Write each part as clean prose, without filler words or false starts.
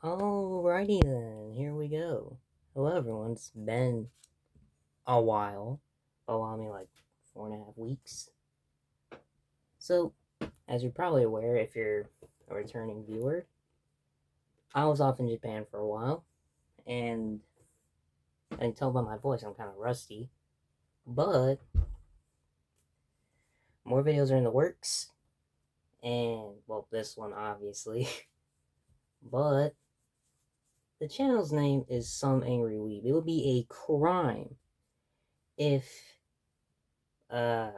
Alrighty then, here we go. Hello everyone, it's been a while. I mean like 4.5 weeks. So, as you're probably aware if you're a returning viewer, I was off in Japan for a while, and I can tell by my voice I'm kind of rusty, but more videos are in the works, and well, this one obviously, but the channel's name is Some Angry Weeb. It would be a crime if, uh,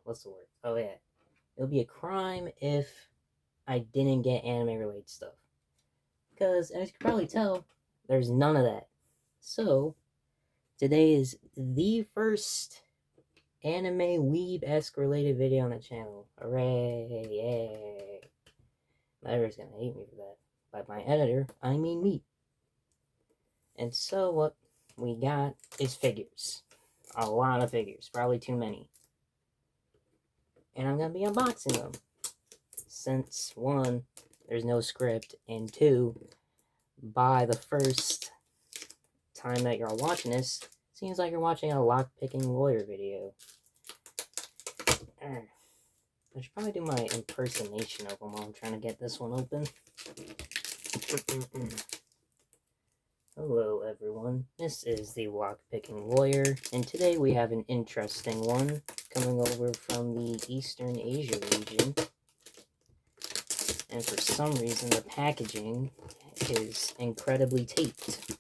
what's the word? Oh yeah. It would be a crime if I didn't get anime related stuff. Because, as you can probably tell, there's none of that. So, today is the first anime weeb-esque related video on the channel. Hooray! Yay! My editor's gonna hate me for that. By my editor, I mean me. And so, what we got is figures. A lot of figures. Probably too many. And I'm gonna be unboxing them. Since, one, there's no script, and two, by the first time that you're watching this, seems like you're watching a lockpicking lawyer video. I should probably do my impersonation of him while I'm trying to get this one open. Hello everyone, this is the lockpicking lawyer, and today we have an interesting one coming over from the Eastern Asia region. And for some reason the packaging is incredibly taped,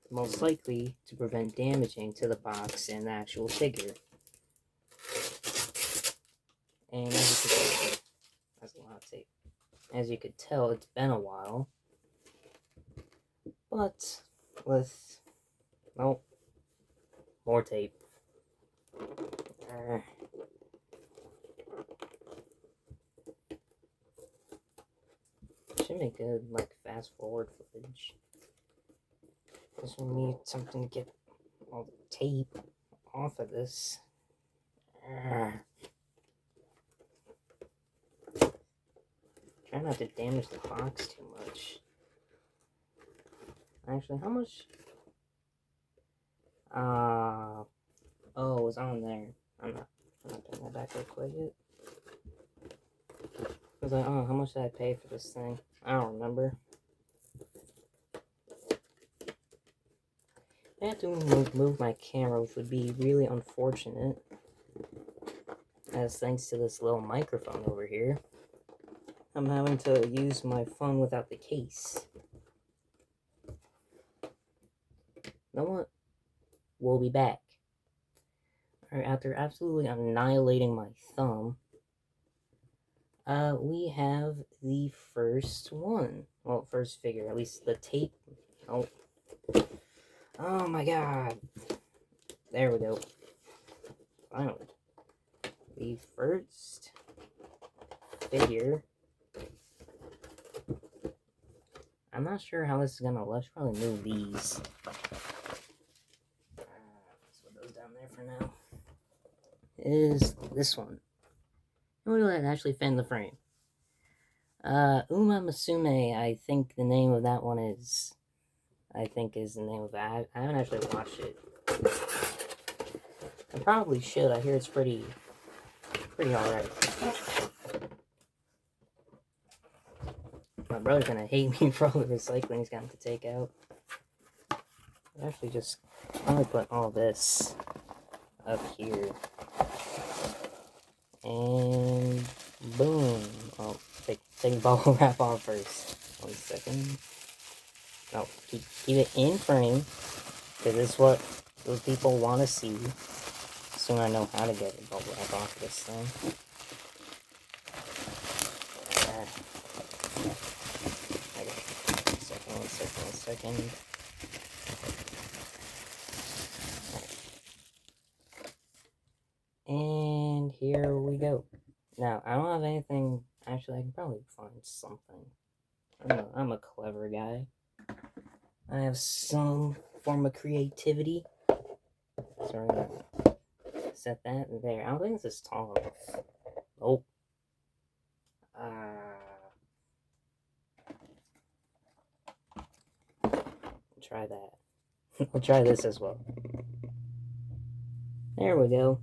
most likely to prevent damaging to the box and the actual figure. And as you could tell, that's a lot of tape. As you could tell, it's been a while. But with, well, more tape. Should make good, like, fast forward footage. Just we need something to get all the tape off of this. Try not to damage the box too much. Actually, how much? Oh, it was on there. I'm not putting that back real quick yet. I was like, oh, how much did I pay for this thing? I don't remember. I have to move my camera, which would be really unfortunate. As thanks to this little microphone over here, I'm having to use my phone without the case. No one will be back. Alright, after absolutely annihilating my thumb, we have the first one. Well, first figure, at least the tape. Oh my god. There we go. Finally. The first figure. I'm not sure how this is gonna look. I should probably move these. Let's put those down there for now. Is this one. Look at that, actually fit in the frame. Uma Musume, I think the name of that one is. I think is the name of that. I haven't actually watched it. I probably should. I hear it's pretty alright. My brother's gonna hate me for all the recycling he's got to take out. I actually just probably put all this up here. And boom. Oh, take bubble wrap off first. 1 second. No, keep it in frame. Because this is what those people want to see. Soon I know how to get the bubble wrap off this thing. One second. And here we go. Now, I don't have anything. Actually, I can probably find something. I'm a clever guy. I have some form of creativity. So I'm gonna set that there. I don't think this is tall enough. Nope. try that. I'll try this as well. There we go.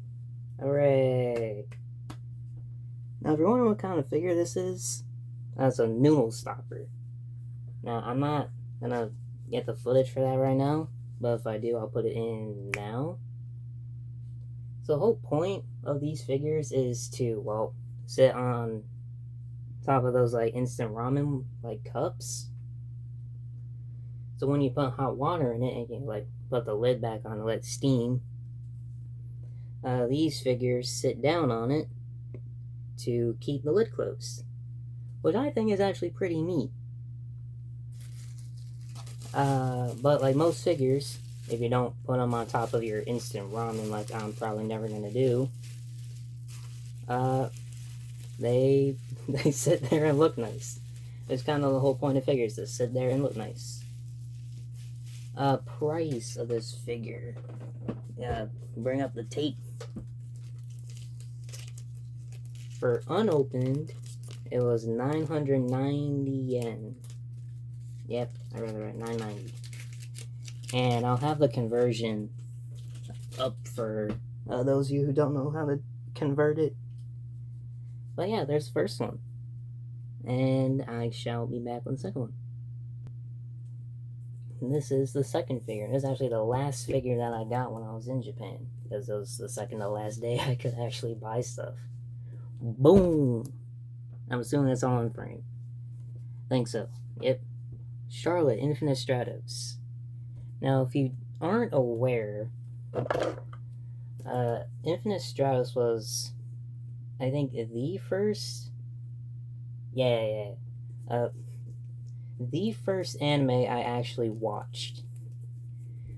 Hooray! Now, if you're wondering what kind of figure this is, that's a noodle stopper. Now, I'm not gonna get the footage for that right now, but if I do, I'll put it in now. So the whole point of these figures is to, well, sit on top of those like instant ramen like cups. So when you put hot water in it and you like put the lid back on to let steam, these figures sit down on it to keep the lid closed, which I think is actually pretty neat. But like most figures, if you don't put them on top of your instant ramen, like I'm probably never gonna do, they sit there and look nice. It's kind of the whole point of figures, to sit there and look nice. Price of this figure. Yeah, bring up the tape. For unopened, it was 990 yen. Yep, I read it right, 990. And I'll have the conversion up for those of you who don't know how to convert it. But yeah, there's the first one. And I shall be back with the second one. And this is the second figure. This is actually the last figure that I got when I was in Japan, because it was the second to last day I could actually buy stuff. Boom! I'm assuming it's all in frame. Think so. Yep. Charlotte Infinite Stratos. Now, if you aren't aware, Infinite Stratos was, I think, the first. The first anime I actually watched.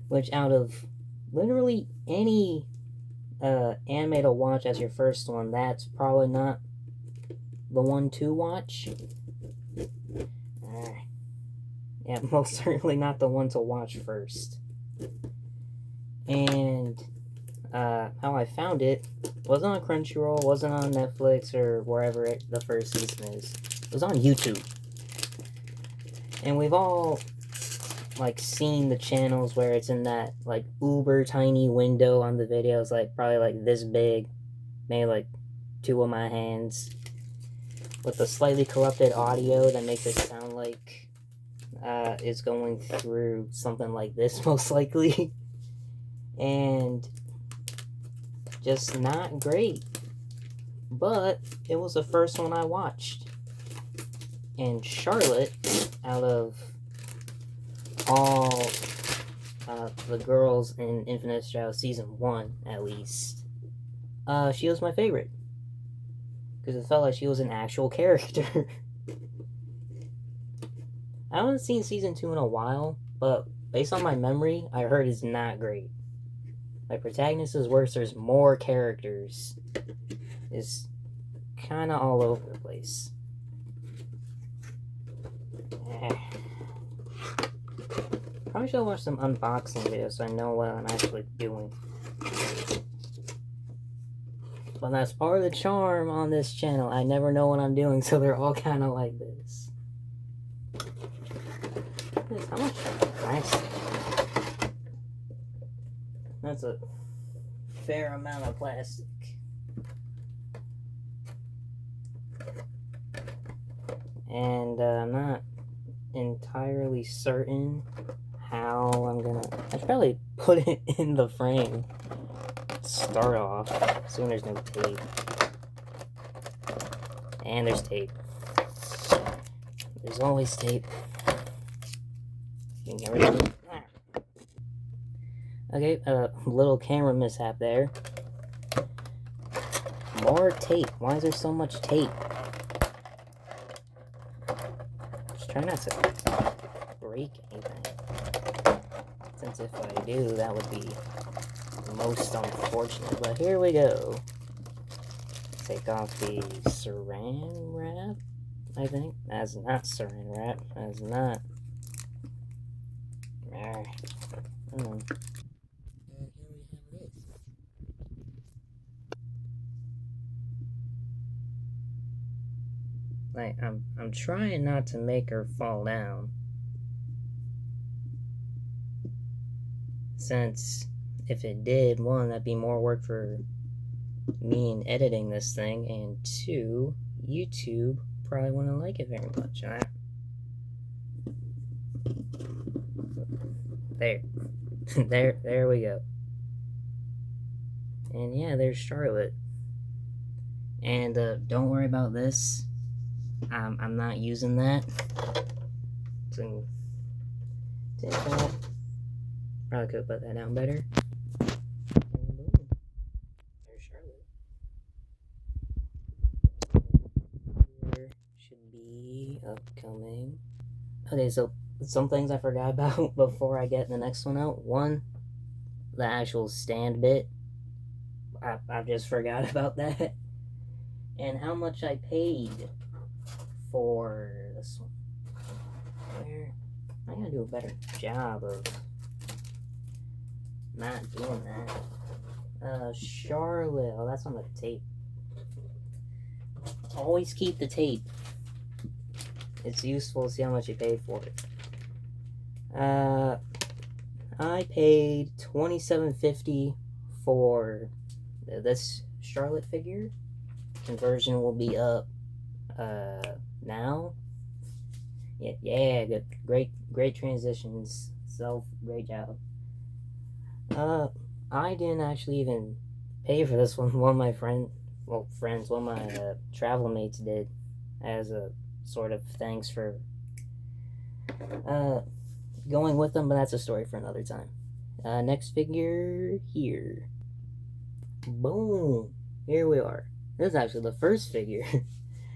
Which, out of literally any anime to watch as your first one, that's probably not the one to watch. Yeah, most certainly not the one to watch first. And how I found it wasn't on Crunchyroll, wasn't on Netflix or wherever the first season is. It was on YouTube. And we've all like seen the channels where it's in that like uber tiny window on the videos, like probably like this big, maybe like two of my hands, with the slightly corrupted audio that makes it sound like is going through something like this, most likely. And just not great. But it was the first one I watched. And Charlotte, out of all the girls in Infinite Stratos Season 1, at least, she was my favorite. Because it felt like she was an actual character. I haven't seen Season 2 in a while, but based on my memory, I heard it's not great. Like, protagonist is worse, there's more characters. It's kind of all over the place. Probably should watch some unboxing videos so I know what I'm actually doing. But that's part of the charm on this channel. I never know what I'm doing, so they're all kind of like this. How much plastic? That's a fair amount of plastic. And I'm not entirely certain how I'm gonna... I should probably put it in the frame. Start off. Assuming there's no tape. And there's tape. There's always tape. You can get rid of it. Okay, little camera mishap there. More tape. Why is there so much tape? Just try not to break anything. Since if I do, that would be most unfortunate. But here we go. Take off the saran wrap, I think. That's not saran wrap. That's not. Like, I'm trying not to make her fall down. since if it did, one, that'd be more work for me in editing this thing, and two, YouTube probably wouldn't like it very much. Alright? There. there we go. And yeah, there's Charlotte. And don't worry about this. I'm not using that. So, take that. Probably could put that down better. And boom. There's Charlotte. Here should be upcoming. Okay, so some things I forgot about before I get the next one out. One, the actual stand bit. I just forgot about that. And how much I paid for this one. Where I gotta do a better job of not doing that. Charlotte. Oh, that's on the tape. Always keep the tape. It's useful to see how much you paid for it. I paid $27.50 for this Charlotte figure. Conversion will be up now. Yeah, good, great transitions. Great job. I didn't actually even pay for this one. One of my friends, one of my travel mates did, as a sort of thanks for going with them, but that's a story for another time. Next figure here. Boom! Here we are. This is actually the first figure.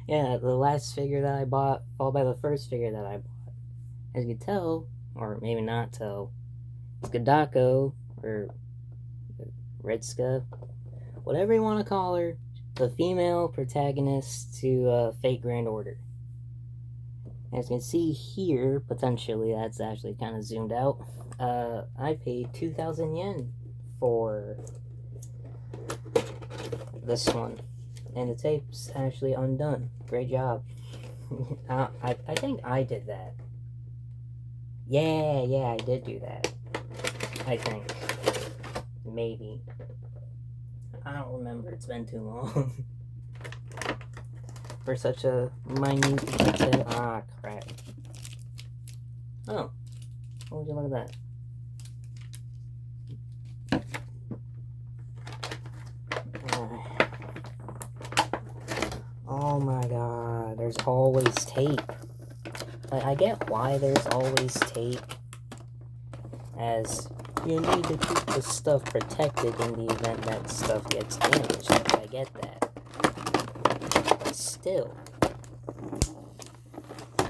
Yeah, the last figure that I bought, followed by the first figure that I bought. As you can tell, or maybe not tell, it's Gadako, or Ritsuka, whatever you want to call her, the female protagonist to Fate Grand Order. As you can see here, potentially, that's actually kind of zoomed out. I paid 2,000 yen for this one. And the tape's actually undone. Great job. I think I did that. Yeah, I did do that. I think. Maybe. I don't remember. It's been too long. For such a minute detail. Ah, crap. Oh. Oh, would you look at that? Oh my god, there's always tape. Like, I get why there's always tape, as you need to keep the stuff protected in the event that stuff gets damaged. I get that. But still. There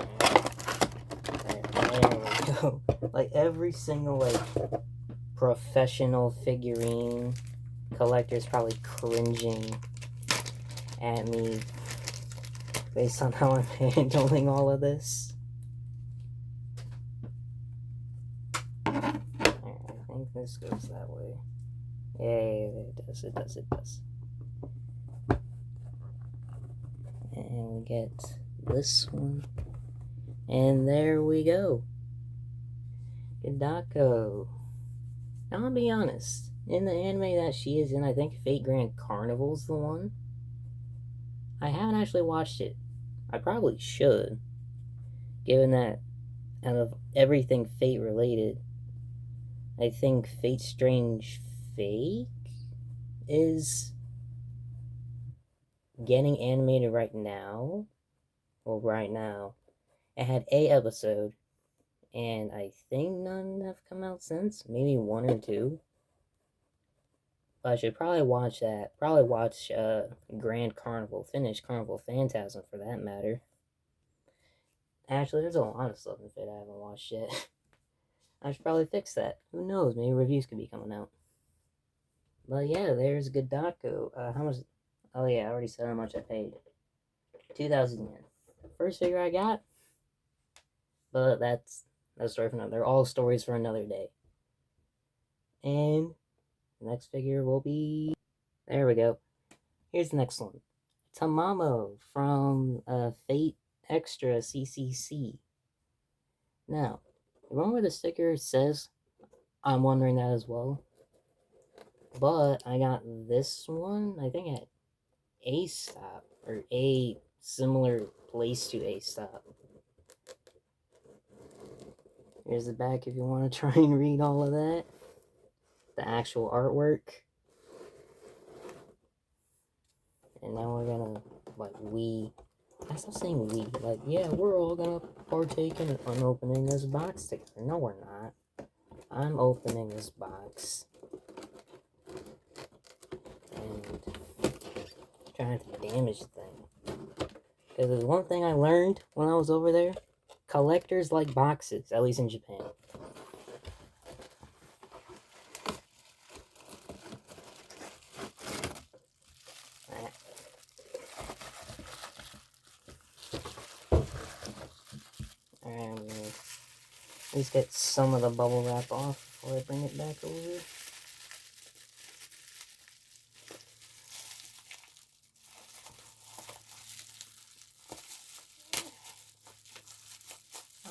we go. Like, every single, like, professional figurine collector's probably cringing at me based on how I'm handling all of this. I think this goes that way. Yeah, it does. And we get this one. And there we go. Gadako. Now, I'll be honest. In the anime that she is in, I think Fate Grand Carnival's the one. I haven't actually watched it. I probably should. Given that out of everything Fate related, I think Fate Strange Fate is getting animated right now. Well, right now. It had a episode, and I think none have come out since. Maybe one or two. But I should probably watch that. Probably watch Grand Carnival. Finish Carnival Phantasm, for that matter. Actually, there's a lot of stuff in Fate I haven't watched yet. I should probably fix that. Who knows? Maybe reviews could be coming out. But yeah, there's Gadako. How much? Oh yeah, I already said how much I paid. 2,000 yen. First figure I got. But that's a story for another. They're all stories for another day. And the next figure will be... There we go. Here's the next one. Tamamo from Fate Extra CCC. Now, the one where the sticker says I'm wondering that as well. But I got this one, I think at A-Stop, or a similar place to A-Stop. Here's the back if you want to try and read all of that. The actual artwork. And now we're gonna, I stop saying we, yeah, we're all gonna partake in opening this box together. No, we're not. I'm opening this box. And trying to damage the thing. Because there's one thing I learned when I was over there. Collectors like boxes, at least in Japan. Alright, I'm gonna at least get some of the bubble wrap off before I bring it back over.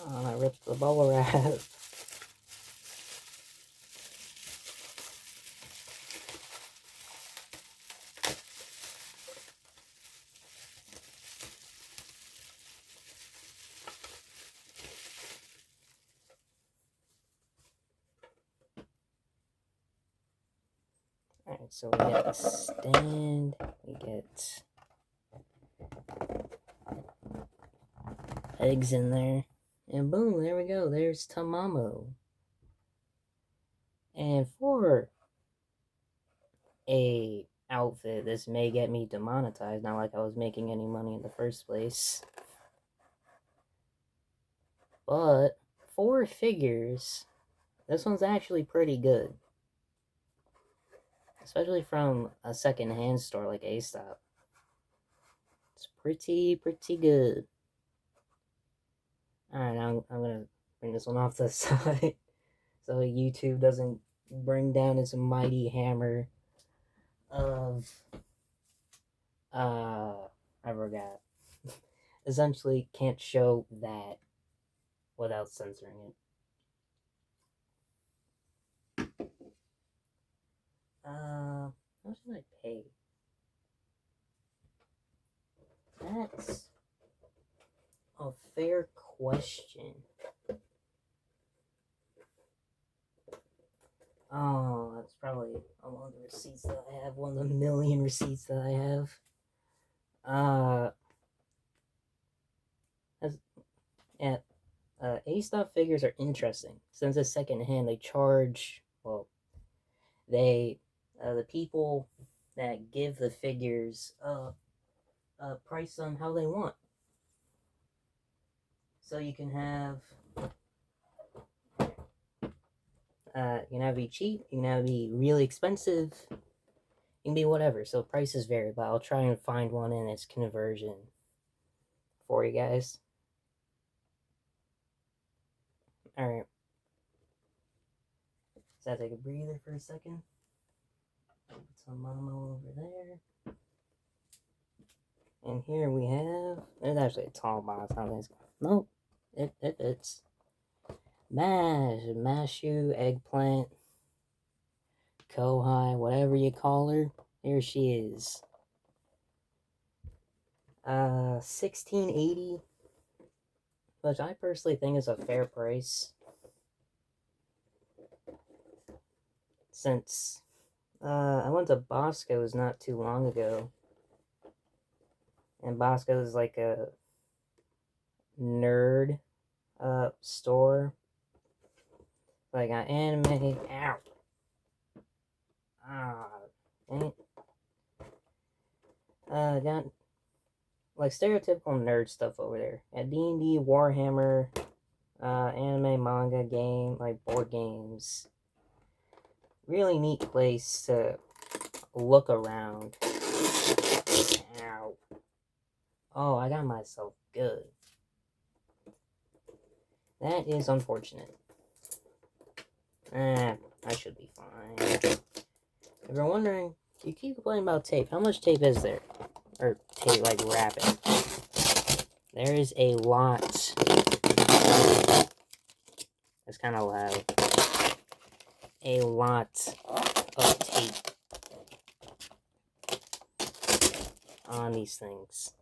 Oh, I ripped the bubble wrap. Alright, so we get the stand, we get eggs in there, and boom, there we go, there's Tamamo. And for a outfit, this may get me demonetized, not like I was making any money in the first place. But, for figures, this one's actually pretty good. Especially from a second-hand store like A-Stop. It's pretty good. Alright, now I'm gonna bring this one off the side so YouTube doesn't bring down its mighty hammer of I forgot. Essentially can't show that without censoring it. How should I pay? That's a fair question. Oh, that's probably one of the receipts that I have. One of the million receipts that I have. A-Stop figures are interesting. Since it's secondhand, they charge, well, the people that give the figures, price them how they want. So you can have, you can have it be cheap, you can have it be really expensive, you can be whatever. So prices vary, but I'll try and find one in its conversion for you guys. Alright. So I take a breather for a second. Put some Momo over there. And here we have, there's actually a tall box. I don't think it's, nope, it fits. Mashu, eggplant, Kohai, whatever you call her. Here she is. 1680, which I personally think is a fair price. Since I went to Bosco's not too long ago. And Bosco's is like a nerd store. Like an anime. Ow. Dang it. Got like stereotypical nerd stuff over there. At D&D, Warhammer, anime, manga, game, like board games. Really neat place to look around. Ow. Oh, I got myself good. That is unfortunate. I should be fine. If you're wondering, you keep complaining about tape. How much tape is there? Or tape, like wrapping. There is a lot. It's kind of loud. a lot of tape on these things.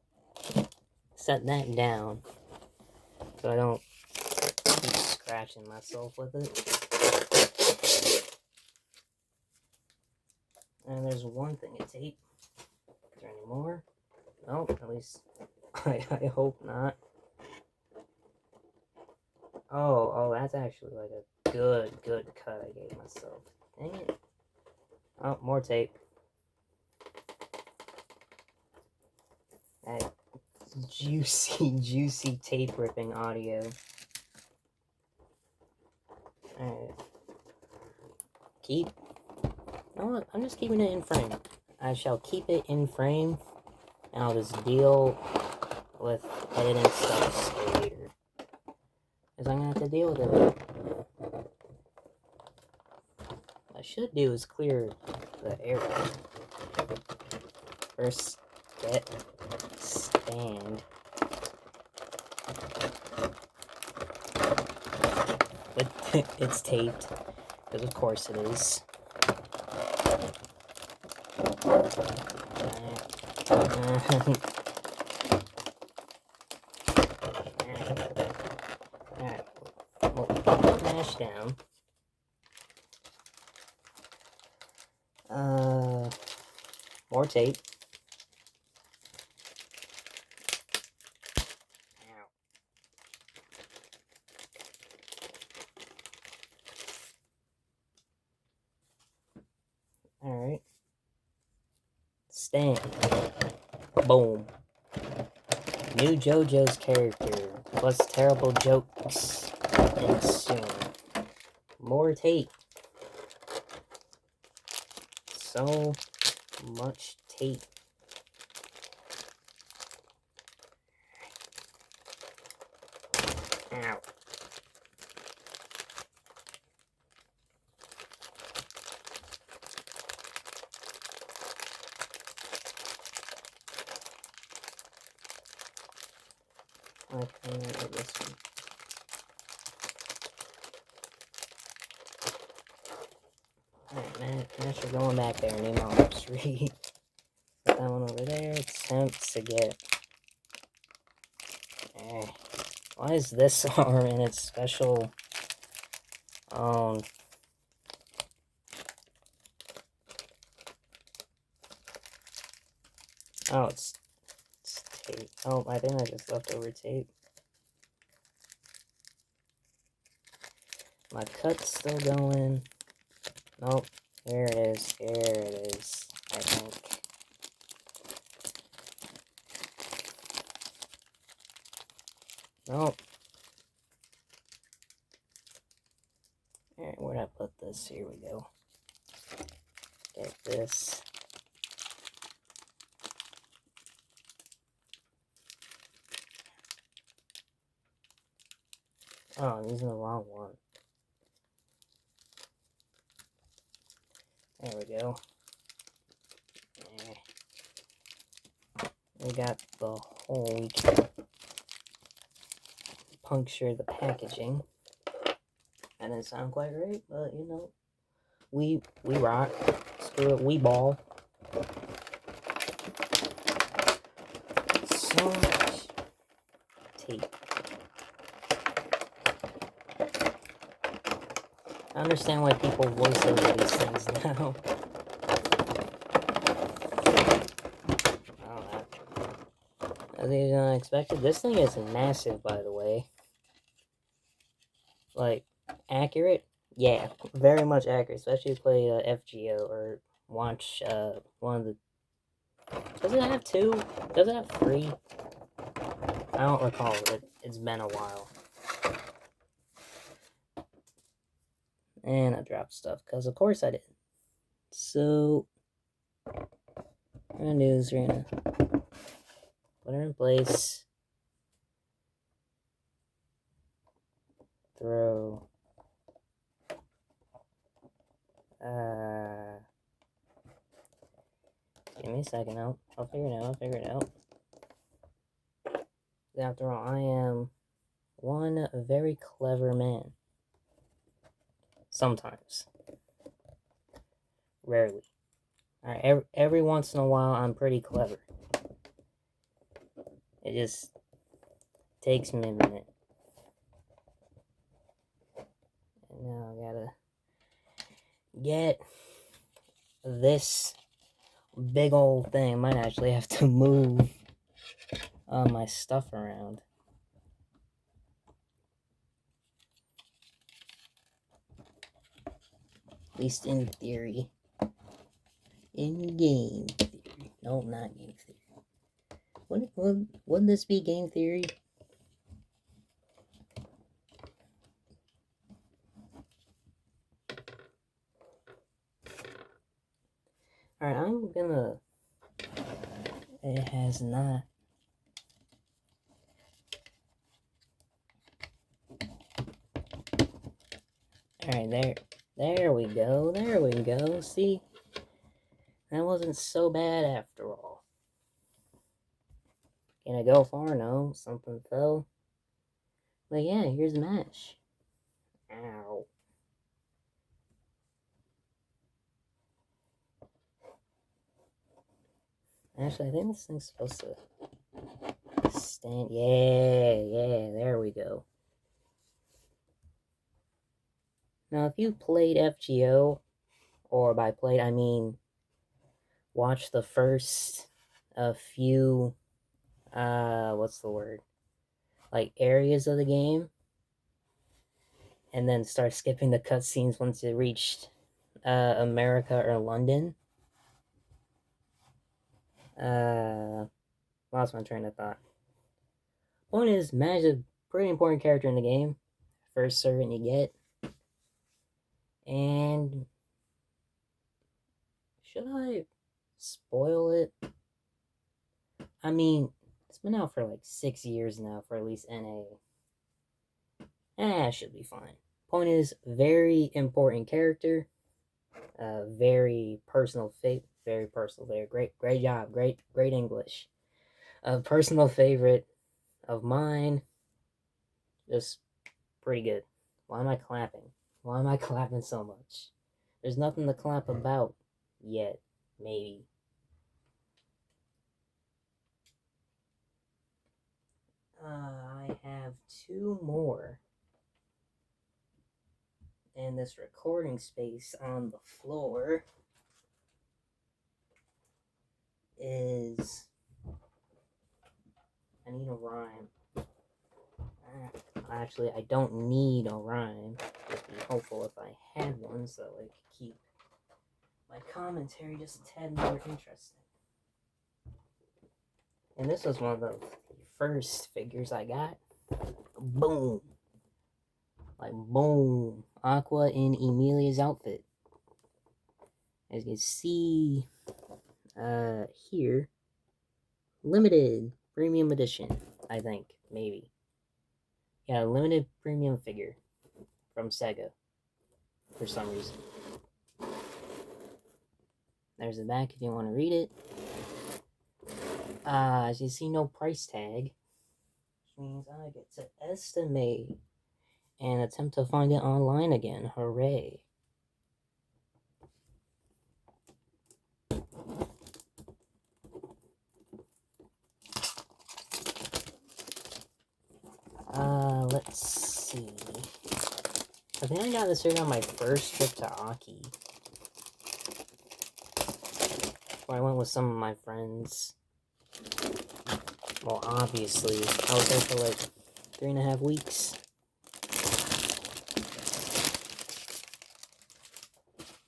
Set that down so I don't keep scratching myself with it. And there's one thing of tape. Is there any more? No, at least I hope not. Oh, that's actually like a good cut I gave myself. Dang it. Oh, more tape. That juicy tape ripping audio. Alright. No, I'm just keeping it in frame. I shall keep it in frame, and I'll just deal with editing stuff later. Because I'm going to have to deal with it. What I should do is clear the air. First, get stand. But it's taped, because of course it is. Alright, we'll mash down. More tape. Alright. Stand. Boom. New JoJo's character, plus terrible jokes ensuing. More tape. So much tape. Ow. Okay, this one. Alright, man, you're going back there, New Mob Street. Put that one over there. Attempts to get. Why is this arm in its special? Oh, it's tape. Oh, I think I just left over tape. My cut's still going. Nope. Here it is. Here it is. I think. Nope. Alright, where'd I put this? Here we go. Get this. Oh, I'm using the wrong one. There we go. We got the hole. We can puncture the packaging. That didn't sound quite right, but you know, we rock. Screw it, we ball. So much tape. I understand why people voice over these things now. As expected. This thing is massive, by the way. Like, accurate? Yeah, very much accurate, especially if you play FGO or watch one of the... Does it have 2? Does it have 3? I don't recall. It's been a while. And I dropped stuff, because of course I did. So, what we're going to do is we're going to put her in place. Throw. Give me a second. I'll figure it out. After all, I am one very clever man. Sometimes. Rarely. Alright, every once in a while, I'm pretty clever. It just takes me a minute. And now I gotta get this big old thing. I might actually have to move my stuff around. At least in theory. In game theory. No, not game theory. Wouldn't this be game theory? Alright, I'm gonna... It has not... Alright, there we go. There we go. See? That wasn't so bad after all. Can I go far? No. Something fell. But yeah, here's MASH. Ow. Actually, I think this thing's supposed to stand. Yeah, there we go. Now, if you played FGO, or by played, I mean watch the first few, what's the word? Like, areas of the game, and then start skipping the cutscenes once it reached America or London. Lost my train of thought. Point is, MASH is a pretty important character in the game. First servant you get. And should I spoil it? I mean, it's been out for like 6 years now for at least NA. Should be fine. Point is, very important character. Very personal favorite. Very personal. Very great job. Great English. Personal favorite of mine. Just pretty good. Why am I clapping? Why am I clapping so much? There's nothing to clap about yet. Maybe. I have 2 more. And this recording space on the floor is... I need a rhyme. Actually, I don't need a rhyme. It'd be helpful if I had one so I could keep my commentary just a tad more interesting. And this was one of the first figures I got. Boom! Like, boom! Aqua in Emilia's outfit. As you can see here, limited premium edition, I think, maybe. Yeah, limited premium figure from Sega for some reason. There's the back if you want to read it. As you see, no price tag, which means I get to estimate and attempt to find it online again. Hooray! Let's see. I think I got this figure on my first trip to Aki. Where I went with some of my friends. Well, obviously, I was there for like 3.5 weeks.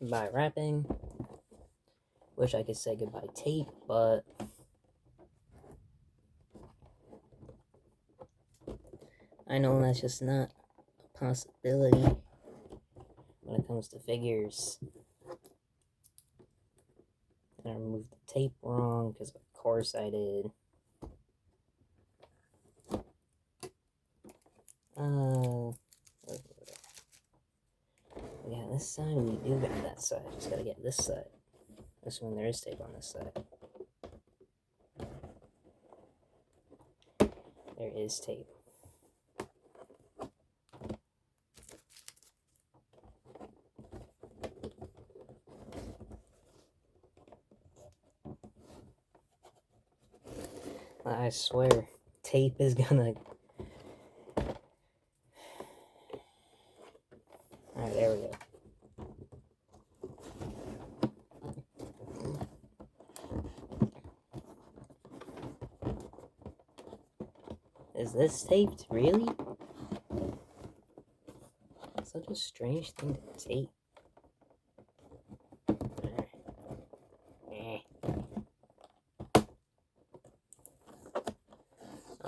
Goodbye wrapping. Wish I could say goodbye tape, but I know that's just not a possibility when it comes to figures. I removed the tape wrong, because of course I did. Yeah, this side, we do got that side. Just gotta get this side. This one, there is tape on this side. There is tape. I swear, tape is gonna... Alright, there we go. Is this taped? Really? Such a strange thing to tape.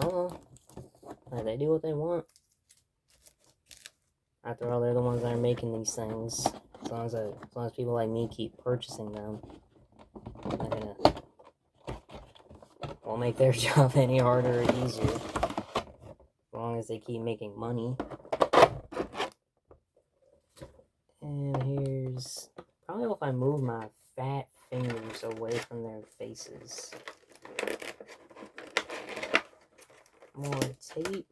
Oh, well, they do what they want. After all, they're the ones that are making these things. As long as people like me keep purchasing them, won't make their job any harder or easier. As long as they keep making money. And here's... Probably if I move my fat fingers away from their faces. More tape.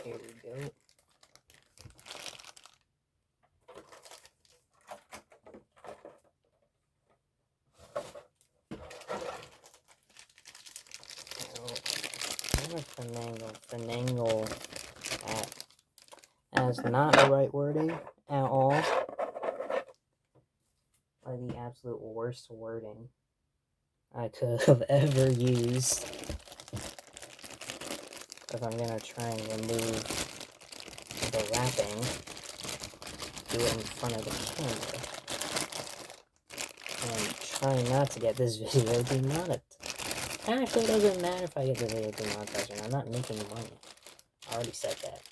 Here we go. Finagle as not the right wording at all. Like the absolute worst wording I could have ever used. If I'm gonna try and remove the wrapping, do it in front of the camera. And try not to get this video demonetized. Actually, it doesn't matter if I get the video demonetized or not. I'm not making money. I already said that.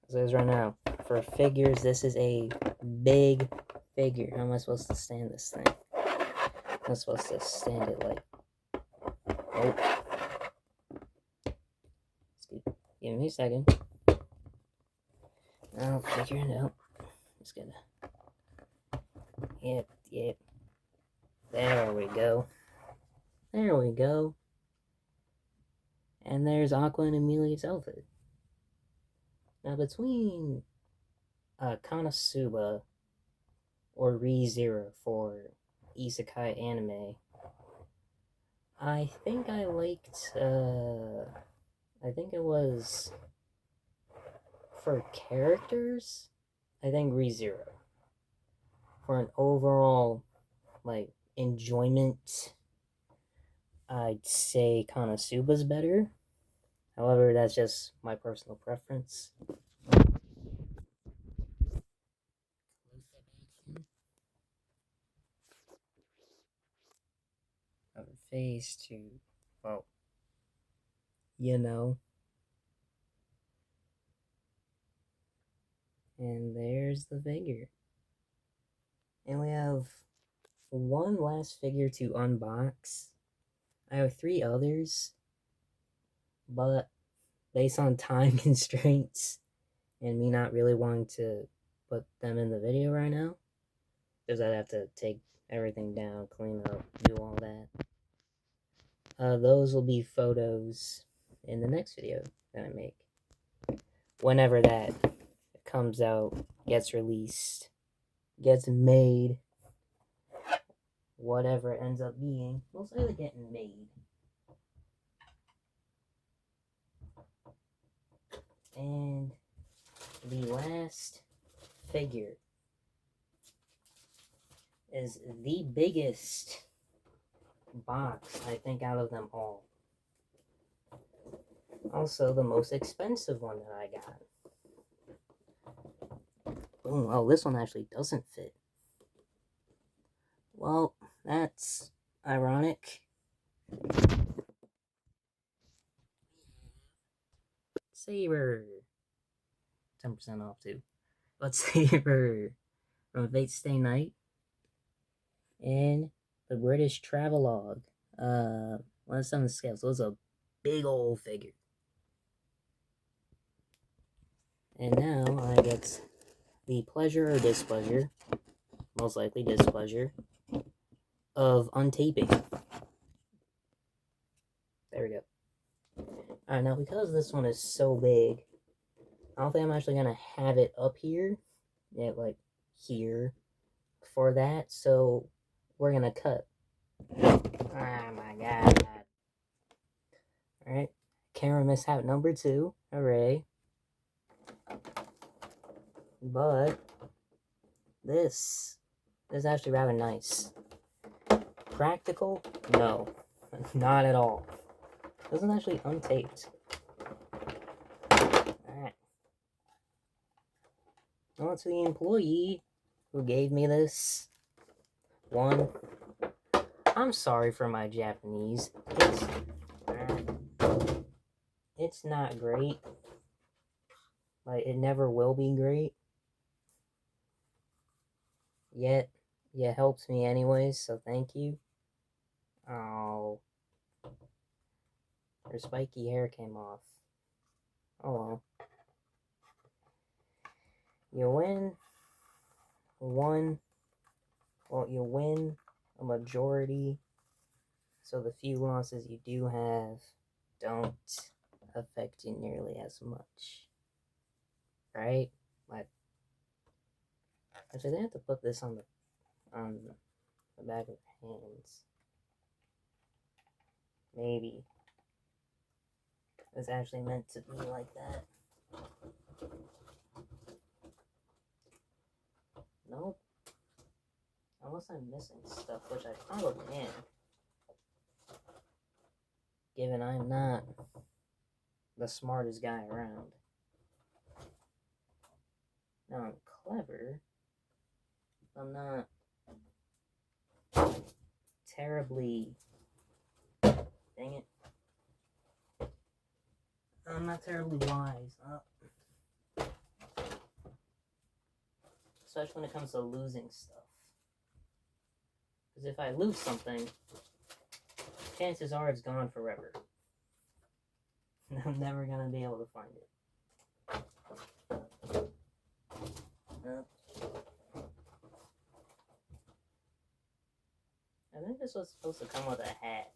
As it is right now, for figures, this is a big figure. How am I supposed to stand this thing? I'm supposed to stand it like... Oh. Give me a second. I'll figure it out. Just gonna... Yep. There we go. There we go. And there's Aqua and Amelia's outfit. Now between Konosuba or ReZero for isekai anime, I think I liked, I think it was for characters, I think ReZero. For an overall, like, enjoyment, I'd say Konosuba's better. However, that's just my personal preference. Of her face to, well, you know. And there's the figure. And we have one last figure to unbox. I have 3 others, but based on time constraints and me not really wanting to put them in the video right now, because I'd have to take everything down, clean up, do all that. Those will be photos in the next video that I make. Whenever that comes out, gets released, gets made, whatever it ends up being, most likely getting made. And the last figure is the biggest box, I think, out of them all. Also, the most expensive one that I got. Boom. Oh, this one actually doesn't fit. Well, that's ironic. Saber. 10% off, too. But Saber from Fate Stay Night. And the British Travelogue. 1/7 scale. So it's a big old figure. And now I get the pleasure or displeasure, most likely displeasure of untaping. There we go. Alright, now because this one is so big, I don't think I'm actually gonna have it up here. Yeah, like here for that. So we're gonna cut. Oh my god. Alright. Camera mishap number 2. Hooray. But this is actually rather nice. Practical? No. Not at all. Doesn't actually untaped. Alright. On to the employee who gave me this. One. I'm sorry for my Japanese. It's not great. Like, it never will be great. Yet, it helps me anyways, so thank you. Oh. Her spiky hair came off. Oh well. You win one. Well, you win a majority. So the few losses you do have don't affect you nearly as much. Right? Like, actually, they have to put this on the back of their hands. Maybe. It's actually meant to be like that. Nope. Unless I'm missing stuff, which I probably am. Given I'm not the smartest guy around. Now I'm clever. I'm not terribly... Dang it. I'm not terribly wise. Especially when it comes to losing stuff. Because if I lose something, chances are it's gone forever. I'm never going to be able to find it. I think this was supposed to come with a hat.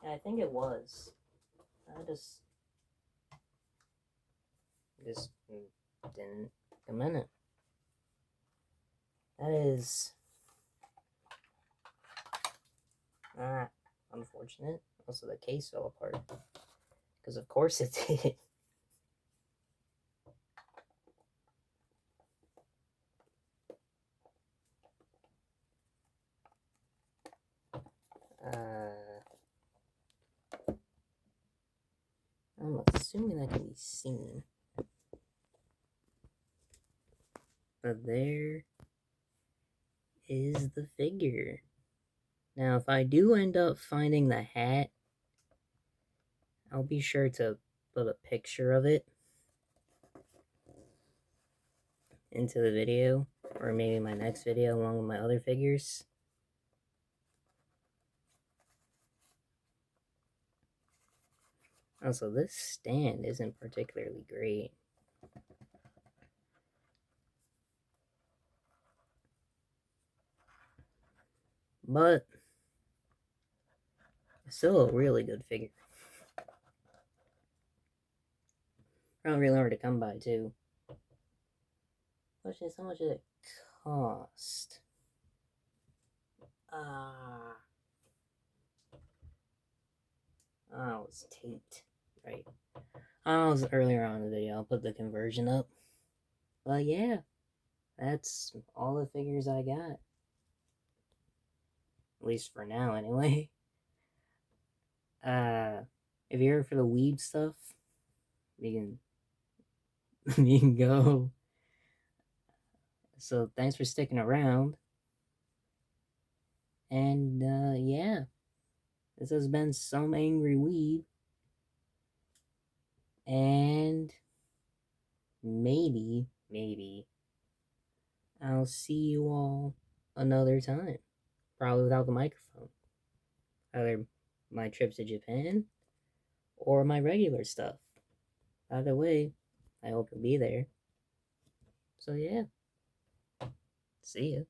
Yeah, I think it was. I just didn't come in it. That is unfortunate. Also, the case fell apart. Because of course it did. I'm assuming that can be seen. But there is the figure. Now, if I do end up finding the hat, I'll be sure to put a picture of it into the video, or maybe my next video along with my other figures. Also, this stand isn't particularly great. But it's still a really good figure. Probably really hard to come by, too. Question is, how much did it cost? Oh, it's taped. Right. Oh, it was earlier on in the video. I'll put the conversion up. But yeah, that's all the figures I got. At least for now, anyway. If you're here for the weeb stuff, you can go. So thanks for sticking around. And yeah, this has been Some Angry Weeb. And maybe I'll see you all another time. Probably without the microphone. Either my trip to Japan or my regular stuff. Either way, I hope you'll be there. So yeah, see ya.